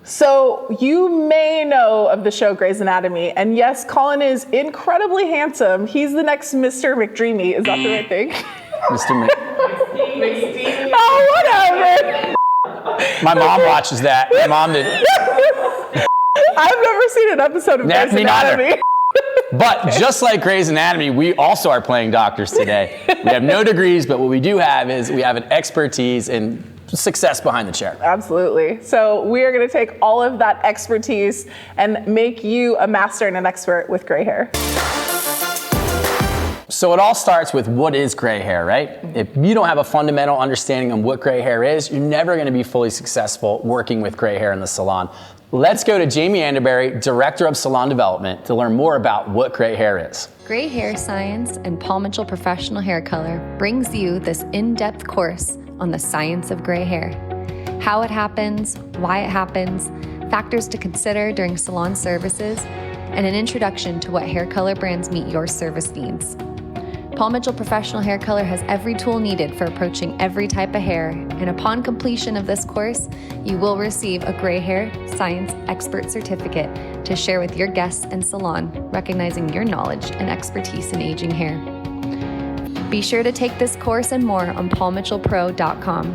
So you may know of the show Grey's Anatomy, and yes, Colin is incredibly handsome. He's the next Mr. McDreamy. Is that the right thing? Mr. McDreamy. Oh, whatever. My mom watches that. My mom did. I've never seen an episode of Grey's Anatomy. But just like Grey's Anatomy, we also are playing doctors today. We have no degrees, but what we do have is we have an expertise in success behind the chair. Absolutely. So we are going to take all of that expertise and make you a master and an expert with gray hair. So it all starts with what is gray hair, right? If you don't have a fundamental understanding of what gray hair is, you're never going to be fully successful working with gray hair in the salon. Let's go to Jamie Anderberry, Director of Salon Development, to learn more about what gray hair is. Gray Hair Science and Paul Mitchell Professional Hair Color brings you this in-depth course on the science of gray hair, how it happens, why it happens, factors to consider during salon services, and an introduction to what hair color brands meet your service needs. Paul Mitchell Professional Hair Color has every tool needed for approaching every type of hair, and upon completion of this course, you will receive a Gray Hair Science Expert Certificate to share with your guests and salon, recognizing your knowledge and expertise in aging hair. Be sure to take this course and more on paulmitchellpro.com,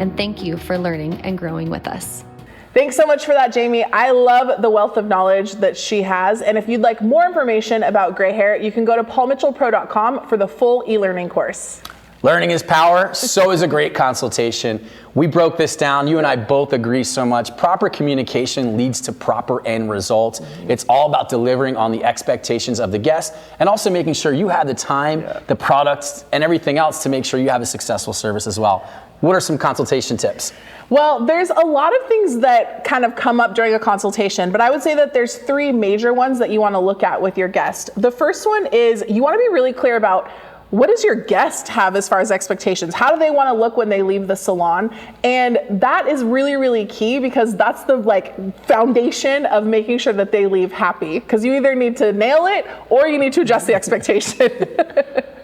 and thank you for learning and growing with us. Thanks so much for that, Jamie. I love the wealth of knowledge that she has. And if you'd like more information about gray hair, you can go to paulmitchellpro.com for the full e-learning course. Learning is power, so is a great consultation. We broke this down. You and I both agree so much. Proper communication leads to proper end results. It's all about delivering on the expectations of the guest and also making sure you have the time, the products, and everything else to make sure you have a successful service as well. What are some consultation tips? Well, there's a lot of things that kind of come up during a consultation, but I would say that there's three major ones that you want to look at with your guest. The first one is you want to be really clear about what does your guest have as far as expectations? How do they want to look when they leave the salon? And that is really, really key because that's the foundation of making sure that they leave happy, because you either need to nail it or you need to adjust the expectation.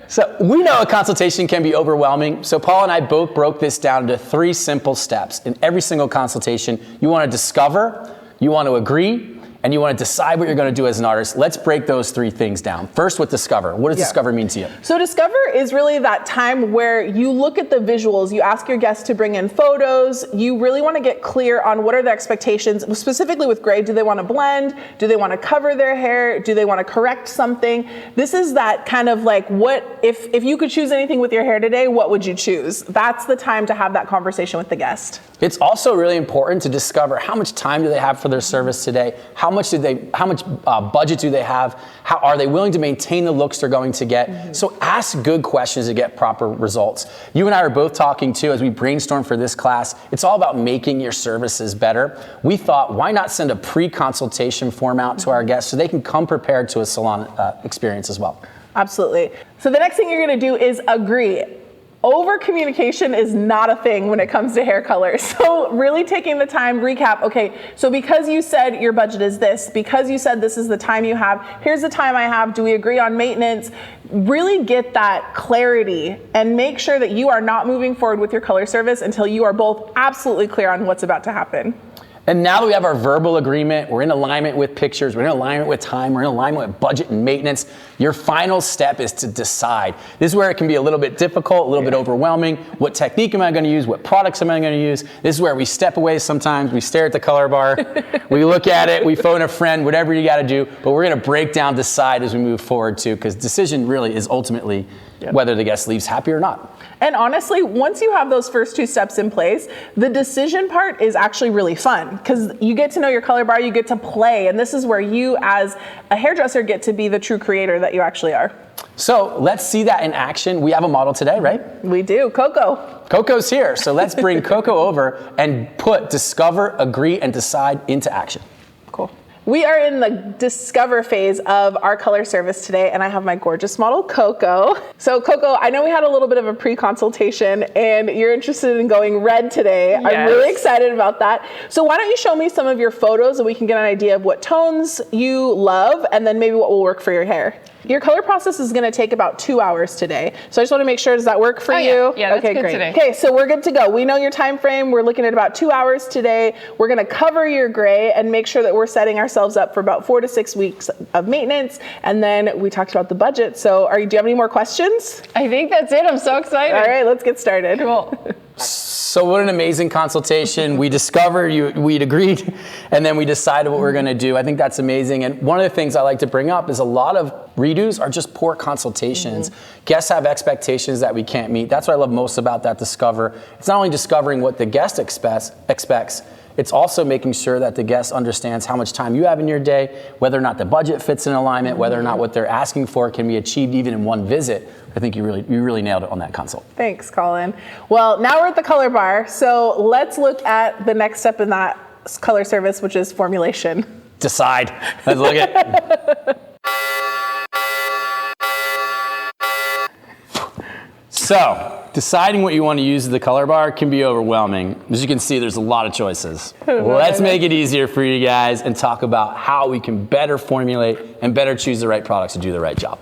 So we know a consultation can be overwhelming, so Paul and I both broke this down into 3 simple steps. In every single consultation, you want to discover, you want to agree, and you want to decide what you're going to do as an artist. Let's break those 3 things down. First with discover. What does discover mean to you? So discover is really that time where you look at the visuals, you ask your guests to bring in photos, you really want to get clear on what are the expectations, specifically with gray. Do they want to blend? Do they want to cover their hair? Do they want to correct something? This is that kind of what, if you could choose anything with your hair today, what would you choose? That's the time to have that conversation with the guest. It's also really important to discover how much time do they have for their service today? How much budget do they have? How are they willing to maintain the looks they're going to get? So ask good questions to get proper results. You and I were both talking too as we brainstormed for this class. It's all about making your services better. We thought, why not send a pre-consultation form out to our guests so they can come prepared to a salon experience as well? Absolutely. So the next thing you're going to do is agree. Over communication is not a thing when it comes to hair color. So really taking the time, recap, okay, so because you said your budget is this, because you said this is the time you have, here's the time I have, do we agree on maintenance? Really get that clarity and make sure that you are not moving forward with your color service until you are both absolutely clear on what's about to happen. And now that we have our verbal agreement, we're in alignment with pictures, we're in alignment with time, we're in alignment with budget and maintenance, your final step is to decide. This is where it can be a little bit difficult, a little bit overwhelming. What technique am I going to use? What products am I going to use? This is where we step away sometimes, we stare at the color bar, we look at it, we phone a friend, whatever you got to do, but we're going to break down, decide as we move forward too, because decision really is ultimately whether the guest leaves happy or not. And honestly, once you have those first 2 steps in place, the decision part is actually really fun because you get to know your color bar, you get to play, and this is where you as a hairdresser get to be the true creator that you actually are. So let's see that in action. We have a model today, right? We do, Coco. Coco's here, so let's bring Coco over and put discover, agree, and decide into action. Cool. We are in the discover phase of our color service today, and I have my gorgeous model, Coco. So Coco, I know we had a little bit of a pre-consultation, and you're interested in going red today. Yes. I'm really excited about that. So why don't you show me some of your photos so we can get an idea of what tones you love, and then maybe what will work for your hair. Your color process is going to take about 2 hours today. So I just want to make sure, does that work for you? Yeah, that's okay, good great. today. Okay, so we're good to go. We know your time frame. We're looking at about 2 hours today. We're going to cover your gray and make sure that we're setting ourselves up for about 4 to 6 weeks of maintenance. And then we talked about the budget. So do you have any more questions? I think that's it. I'm so excited. All right, let's get started. Cool. So what an amazing consultation. We discovered, we'd agreed, and then we decided what we're gonna do. I think that's amazing. And one of the things I like to bring up is a lot of redos are just poor consultations. Guests have expectations that we can't meet. That's what I love most about that discover. It's not only discovering what the guest expects, it's also making sure that the guest understands how much time you have in your day, whether or not the budget fits in alignment, whether or not what they're asking for can be achieved even in one visit. I think you really nailed it on that consult. Thanks, Colin. Well, now we're at the color bar, so let's look at the next step in that color service, which is formulation. Decide. Let's look at it. So, deciding what you want to use as the color bar can be overwhelming. As you can see, there's a lot of choices. Let's make it easier for you guys and talk about how we can better formulate and better choose the right products to do the right job.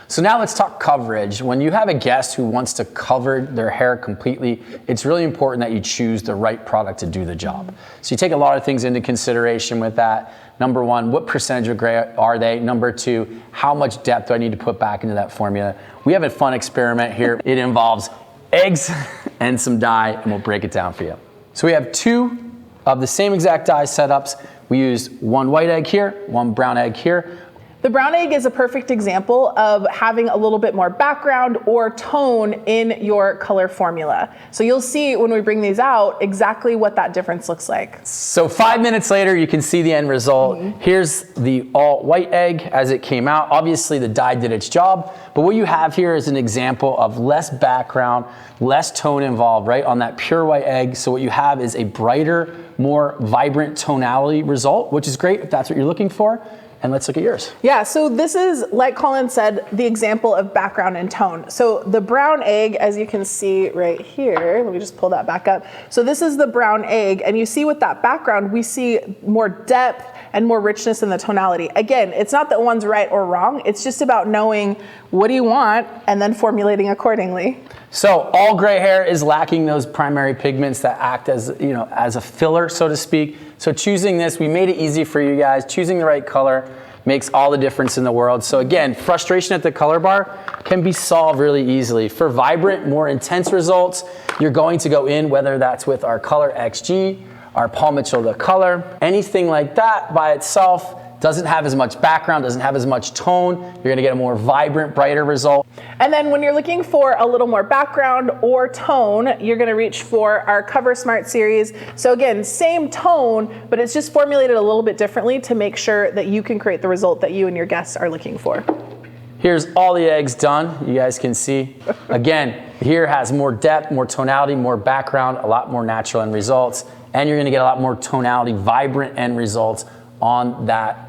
So now let's talk coverage. When you have a guest who wants to cover their hair completely, it's really important that you choose the right product to do the job. So you take a lot of things into consideration with that. Number one, what percentage of gray are they? Number two, how much depth do I need to put back into that formula? We have a fun experiment here. It involves eggs and some dye, and we'll break it down for you. So we have 2 of the same exact dye setups. We use 1 white egg here, 1 brown egg here. The brown egg is a perfect example of having a little bit more background or tone in your color formula. So you'll see when we bring these out exactly what that difference looks like. So 5 minutes later, you can see the end result. Here's the all white egg as it came out. Obviously the dye did its job, but what you have here is an example of less background, less tone involved, right, on that pure white egg. So what you have is a brighter, more vibrant tonality result, which is great if that's what you're looking for. And let's look at yours. Yeah, so this is, like Colin said, the example of background and tone. So the brown egg, as you can see right here, let me just pull that back up. So this is the brown egg, and you see with that background, we see more depth and more richness in the tonality. Again, it's not that one's right or wrong, it's just about knowing what do you want and then formulating accordingly. So all gray hair is lacking those primary pigments that act as, as a filler, so to speak. So choosing this, we made it easy for you guys. Choosing the right color makes all the difference in the world. So again, frustration at the color bar can be solved really easily. For vibrant, more intense results, you're going to go in, whether that's with our Color XG, our Paul Mitchell The Color, anything like that by itself doesn't have as much background, doesn't have as much tone. You're gonna get a more vibrant, brighter result. And then when you're looking for a little more background or tone, you're gonna reach for our Cover Smart series. So again, same tone, but it's just formulated a little bit differently to make sure that you can create the result that you and your guests are looking for. Here's all the eggs done, you guys can see. Again, here has more depth, more tonality, more background, a lot more natural end results, and you're gonna get a lot more tonality, vibrant end results on that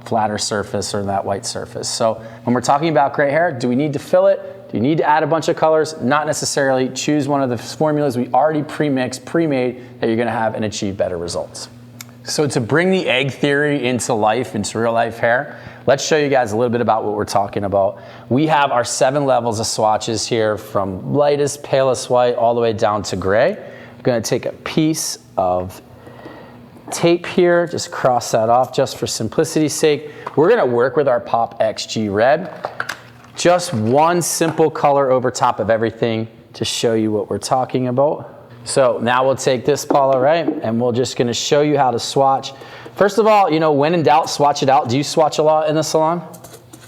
flatter surface or that white surface. So when we're talking about gray hair, do we need to fill it? Do you need to add a bunch of colors? Not necessarily. Choose one of the formulas we already pre-mixed, pre-made that you're gonna have and achieve better results. So to bring the egg theory into life, into real life hair, let's show you guys a little bit about what we're talking about. We have our 7 levels of swatches here from lightest, palest white, all the way down to gray. I'm gonna take a piece of tape here, just cross that off just for simplicity's sake. We're gonna work with our Pop XG Red. Just one simple color over top of everything to show you what we're talking about. So now we'll take this, Paula, right? And we're just gonna show you how to swatch. First of all, when in doubt, swatch it out. Do you swatch a lot in the salon?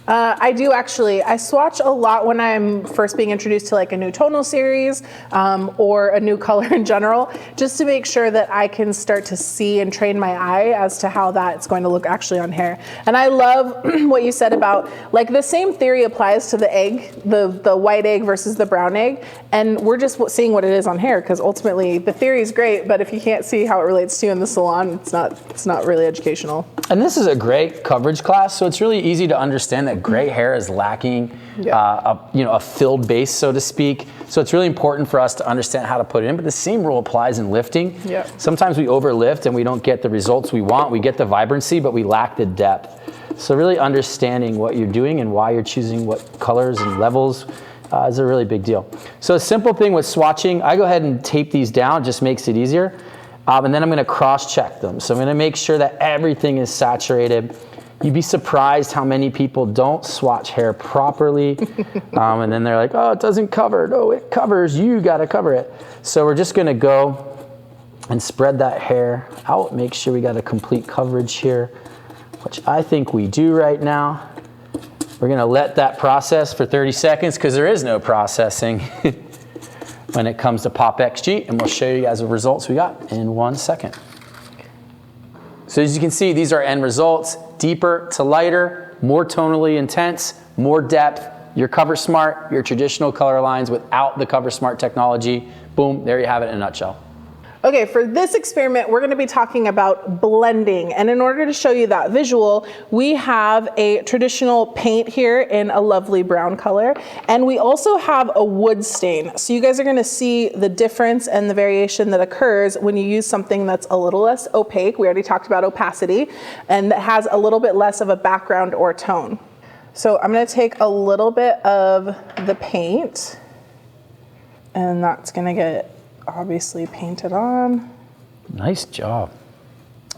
I do actually. I swatch a lot when I'm first being introduced to like a new tonal series or a new color in general, just to make sure that I can start to see and train my eye as to how that's going to look actually on hair. And I love what you said about like the same theory applies to the egg, the white egg versus the brown egg. And we're just seeing what it is on hair, because ultimately the theory is great, but if you can't see how it relates to you in the salon, it's not really educational. And this is a great coverage class, so it's really easy to understand that gray hair is lacking a filled base, so to speak. So it's really important for us to understand how to put it in, but the same rule applies in lifting. Yeah. Sometimes we overlift and we don't get the results we want. We get the vibrancy, but we lack the depth. So really understanding what you're doing and why you're choosing what colors and levels is a really big deal. So a simple thing with swatching, I go ahead and tape these down, it just makes it easier. And then I'm gonna cross-check them. So I'm gonna make sure that everything is saturated. You'd be surprised how many people don't swatch hair properly. And then they're like, oh, it doesn't cover. No, it covers, you gotta cover it. So we're just gonna go and spread that hair out, make sure we got a complete coverage here, which I think we do right now. We're gonna let that process for 30 seconds because there is no processing when it comes to Pop XG, and we'll show you guys the results we got in 1 second. So as you can see, these are end results, deeper to lighter, more tonally intense, more depth. Your Cover Smart, your traditional color lines without the Cover Smart technology. Boom, there you have it in a nutshell. Okay, for this experiment, we're going to be talking about blending. And in order to show you that visual, we have a traditional paint here in a lovely brown color. And we also have a wood stain. So you guys are going to see the difference and the variation that occurs when you use something that's a little less opaque. We already talked about opacity, and that has a little bit less of a background or tone. So I'm going to take a little bit of the paint, and that's going to get obviously painted on. Nice job.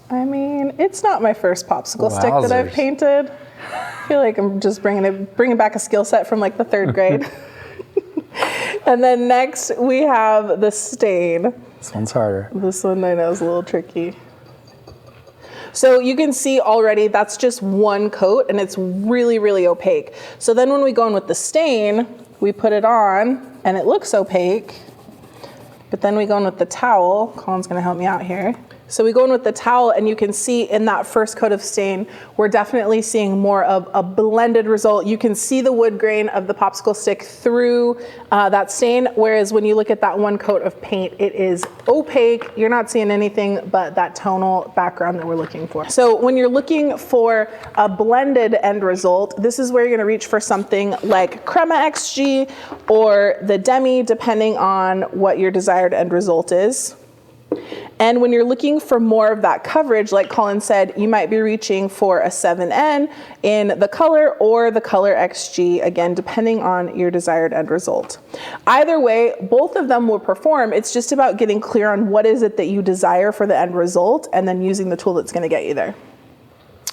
I mean, it's not my first popsicle stick that I've painted. I feel like I'm just bringing back a skill set from like the 3rd grade. And then next we have the stain. This one's harder. This one I know is a little tricky. So you can see already that's just one coat and it's really, really opaque. So then when we go in with the stain, we put it on and it looks opaque. But then we go in with the towel. Colin's gonna help me out here. So we go in with the towel and you can see in that first coat of stain, we're definitely seeing more of a blended result. You can see the wood grain of the popsicle stick through that stain, whereas when you look at that one coat of paint, it is opaque. You're not seeing anything but that tonal background that we're looking for. So when you're looking for a blended end result, this is where you're gonna reach for something like Crema XG or the Demi, depending on what your desired end result is. And when you're looking for more of that coverage, like Colin said, you might be reaching for a 7N in the color or the color XG, again, depending on your desired end result. Either way, both of them will perform. It's just about getting clear on what is it that you desire for the end result and then using the tool that's going to get you there.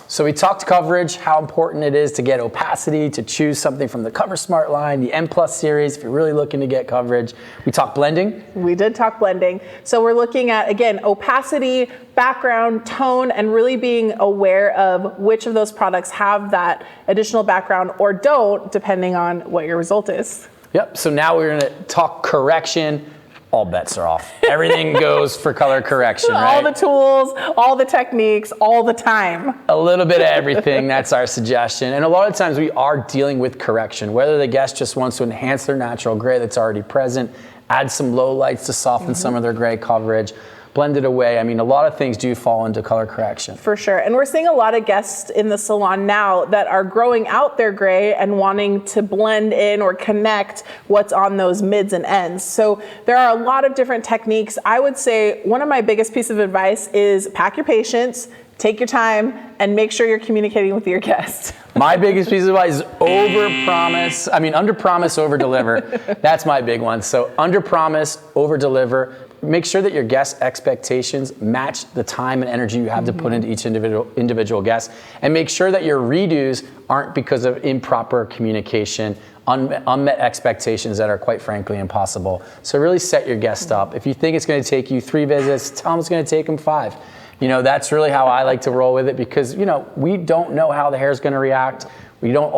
So we talked coverage, how important it is to get opacity, to choose something from the Cover Smart line, the N Plus series, if you're really looking to get coverage. We talked blending. We did talk blending. So we're looking at, again, opacity, background, tone, and really being aware of which of those products have that additional background or don't, depending on what your result is. Yep, so now we're gonna talk correction. All bets are off. Everything goes for color correction, right? All the tools, all the techniques, all the time. A little bit of everything, that's our suggestion. And a lot of times we are dealing with correction, whether the guest just wants to enhance their natural gray that's already present, add some low lights to soften some of their gray coverage, blend it away. I mean, a lot of things do fall into color correction. For sure. And we're seeing a lot of guests in the salon now that are growing out their gray and wanting to blend in or connect what's on those mids and ends. So there are a lot of different techniques. I would say one of my biggest pieces of advice is pack your patience, take your time, and make sure you're communicating with your guests. My biggest piece of advice is under promise, over deliver. That's my big one. So under promise, over deliver. Make sure that your guest expectations match the time and energy you have to put into each individual guest, and make sure that your redos aren't because of improper communication, unmet expectations that are quite frankly impossible. So really set your guest up. If you think it's going to take you 3 visits, tell them it's going to take them 5. You know, that's really how I like to roll with it, because, you know, we don't know how the hair is going to react. We aren't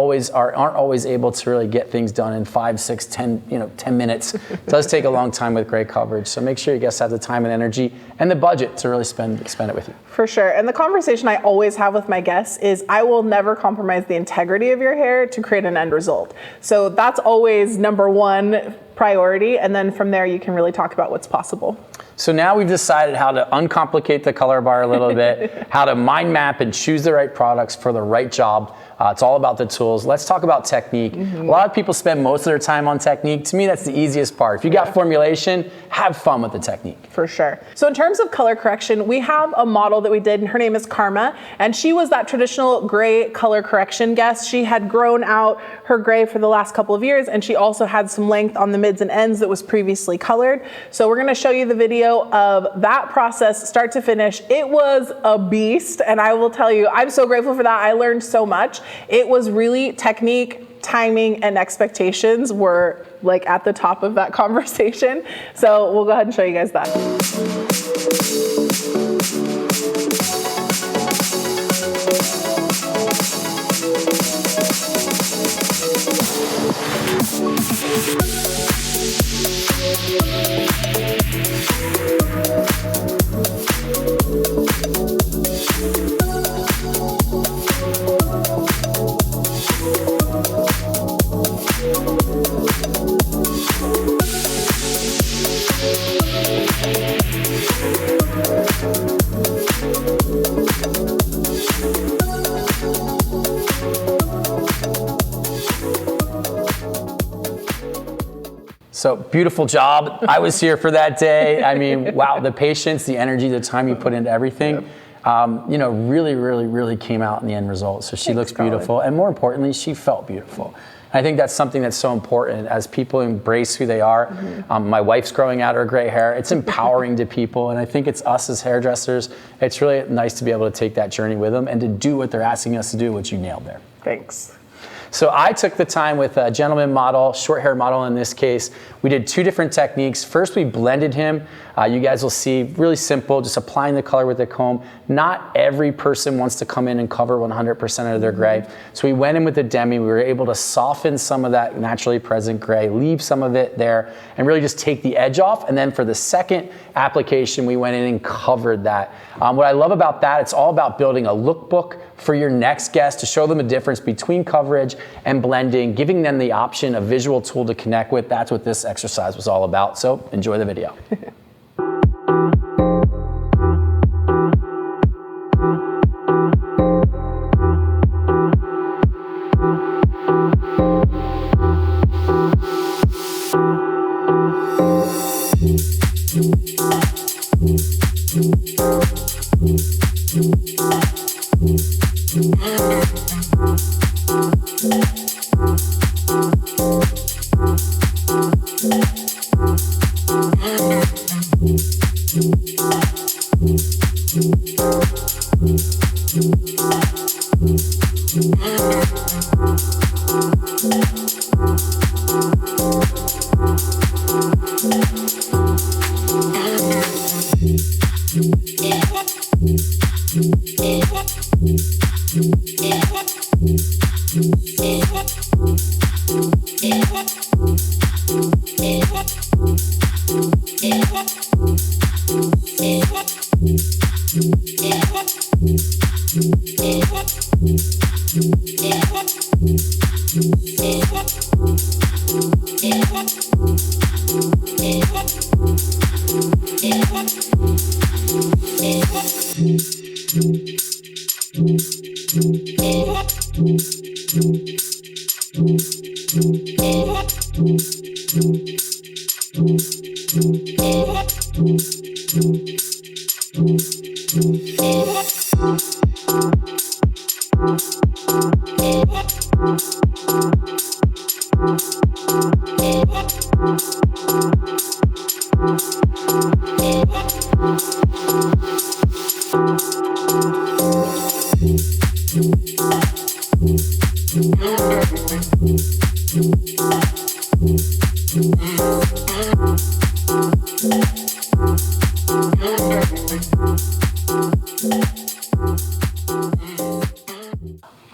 always able to really get things done in 5, 6, 10 minutes. It does take a long time with great coverage. So make sure you guys have the time and energy and the budget to really spend it with you. For sure. And the conversation I always have with my guests is I will never compromise the integrity of your hair to create an end result. So that's always number one priority. And then from there, you can really talk about what's possible. So now we've decided how to uncomplicate the color bar a little bit, how to mind map and choose the right products for the right job. It's all about the tools. Let's talk about technique. A lot of people spend most of their time on technique. To me, that's the easiest part. If you got formulation, have fun with the technique. For sure. So in terms of color correction, we have a model that we did, and her name is Karma, and she was that traditional gray color correction guest. She had grown out her gray for the last couple of years, and she also had some length on the mids and ends that was previously colored. So we're gonna show you the video of that process, start to finish. It was a beast, and I will tell you, I'm so grateful for that. I learned so much. It was really technique, timing, and expectations were like at the top of that conversation. So we'll go ahead and show you guys that. So beautiful job. I was here for that day. I mean, wow, the patience, the energy, the time you put into everything, really came out in the end result. So she looks beautiful. And more importantly, she felt beautiful. I think that's something that's so important as people embrace who they are. My wife's growing out her gray hair. It's empowering to people. And I think it's us as hairdressers. It's really nice to be able to take that journey with them and to do what they're asking us to do, which you nailed there. Thanks. So I took the time with a gentleman model, short hair model in this case. We did two different techniques. First, we blended him. You guys will see, really simple, just applying the color with a comb. Not every person wants to come in and cover 100% of their gray. So we went in with the demi. We were able to soften some of that naturally present gray, leave some of it there, and really just take the edge off. And then for the second application, we went in and covered that. What I love about that, it's all about building a lookbook for your next guest to show them a difference between coverage and blending, giving them the option, a visual tool to connect with. That's what this exercise was all about. So enjoy the video.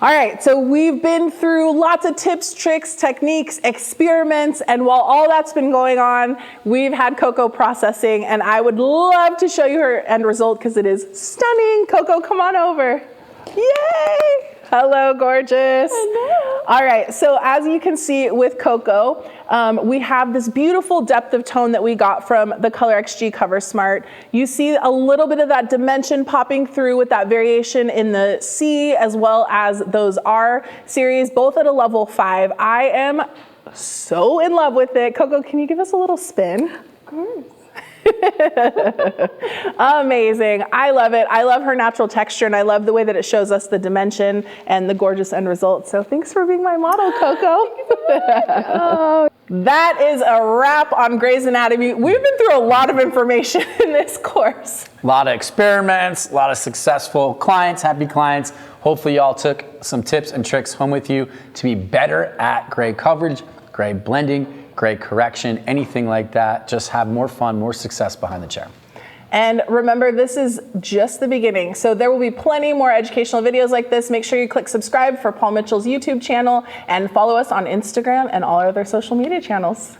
All right, so we've been through lots of tips, tricks, techniques, experiments, and while all that's been going on, we've had Coco processing, and I would love to show you her end result because it is stunning. Coco, come on over. Yay! Hello, gorgeous. Hello. All right, so as you can see with Coco, we have this beautiful depth of tone that we got from the Color XG Cover Smart. You see a little bit of that dimension popping through with that variation in the C as well as those R series, both at a level 5. I am so in love with it. Coco, can you give us a little spin? Of course. Amazing. I love it. I love her natural texture, and I love the way that it shows us the dimension and the gorgeous end result. So thanks for being my model, Coco. That is a wrap on Grey's Anatomy. We've been through a lot of information in this course. A lot of experiments, a lot of successful clients, happy clients. Hopefully y'all took some tips and tricks home with you to be better at gray coverage, gray blending, gray correction, anything like that. Just have more fun, more success behind the chair. And remember, this is just the beginning. So there will be plenty more educational videos like this. Make sure you click subscribe for Paul Mitchell's YouTube channel and follow us on Instagram and all our other social media channels.